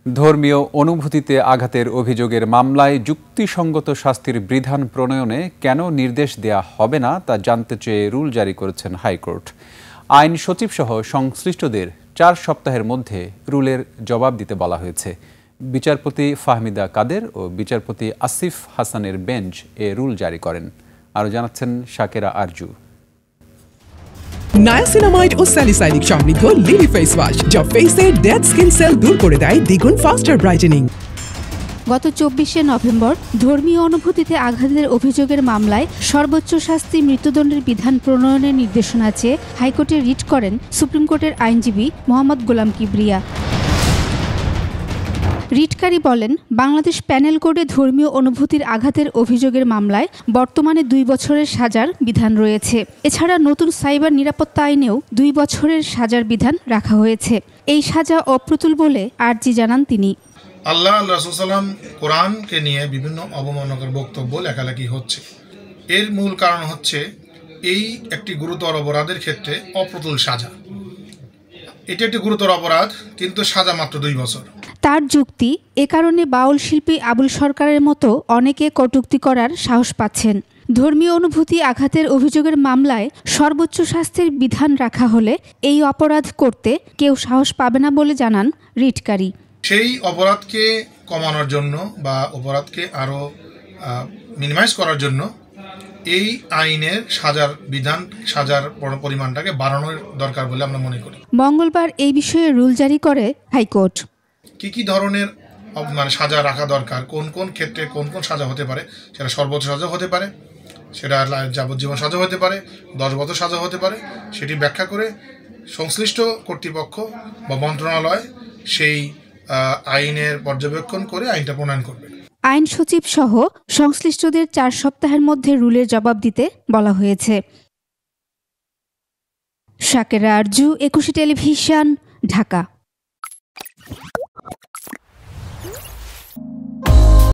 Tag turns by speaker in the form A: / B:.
A: ধর্মীয় অনুভূতিতে আঘাতের অভিযোগের মামলায় যুক্তিসঙ্গত শাস্তির বিধান প্রণয়নে কেন নির্দেশ দেয়া হবে না তা জানতে চেয়ে রুল জারি করেছেন হাইকোর্ট। আইন সচিবসহ সংশ্লিষ্টদের 4 সপ্তাহের মধ্যে রুলের জবাব দিতে বলা হয়েছে। বিচারপতি ফাহমিদা কাদের ও বিচারপতি আসিফ হাসানের বেঞ্চ এ রুল জারি করেন। আরও জানাচ্ছেন শাকেরা আরজু।
B: নায়াসিনামাইড ও স্যালিসাইলিক সমৃদ্ধ লিলি ফেস ওয়াশ যা ফেসের ডেড স্কিন সেল দূর করে দেয় দ্বিগুণ ফাস্টার ব্রাইটেনিং।
C: গত 24শে নভেম্বর ধর্মীয় অনুভূতিতে আঘাতের অভিযোগের মামলায় সর্বোচ্চ শাস্তি মৃত্যুদণ্ডের বিধান প্রণয়নের নির্দেশনা চেয়ে হাইকোর্টে রিট করেন সুপ্রিম কোর্টের আইনজীবী মোহাম্মদ গোলাম কিবরিয়া। রিটকারী বলেন, বাংলাদেশ প্যানেল কোডে ধর্মীয় অনুভূতির আঘাতের অভিযোগের মামলায় বর্তমানে 2 বছরের সাজার বিধান রয়েছে। এছাড়া নতুন সাইবার নিরাপত্তা আইনেও 2 বছরের সাজার বিধান রাখা হয়েছে। এই সাজা অপ্রতুল বলে আর্জি জানান তিনি।
D: আল্লাহ রাসূল সাল্লাম কোরআনকে নিয়ে বিভিন্ন অবমাননাকর বক্তব্য লেখালেখি হচ্ছে। এর মূল কারণ হচ্ছে এই একটি গুরুতর অপরাধের ক্ষেত্রে অপ্রতুল সাজা। এটি একটি গুরুতর অপরাধ, কিন্তু সাজা মাত্র 2 বছর।
C: তার যুক্তি, এ কারণে বাউল শিল্পী আবুল সরকারের মতো অনেকে কটূক্তি করার সাহস পাচ্ছেন। ধর্মীয় অনুভূতি আঘাতের অভিযোগের মামলায় সর্বোচ্চ শাস্তির বিধান রাখা হলে এই অপরাধ করতে কেউ সাহস পাবে না বলে জানান রিটকারী।
D: সেই অপরাধকে কমানোর জন্য বা অপরাধকে আরও মিনিমাইজ করার জন্য এই আইনের সাজার পরিমাণটাকে বাড়ানোর দরকার বলে আমরা মনে করি।
C: মঙ্গলবার এই বিষয়ে রুল জারি করে হাইকোর্ট।
D: কি ধরনের সাজা রাখা দরকার, কোন কোন ক্ষেত্রে কোন কোন সাজা হতে পারে, সেটা সর্বোচ্চ সাজা হতে পারে, সেটা যাবজ্জীবন সাজা হতে পারে, 10 বছর সাজা হতে পারে, সেটি ব্যাখ্যা করে সংশ্লিষ্ট কর্তৃপক্ষ বা মন্ত্রণালয় সেই আইনের পর্যবেক্ষণ করে আইনটা প্রণয়ন করবে।
C: আইন সচিব সহ সংশ্লিষ্টদের 4 সপ্তাহের মধ্যে রুলের জবাব দিতে বলা হয়েছে। শাকেরা আরজু, 21 টেলিভিশন, ঢাকা।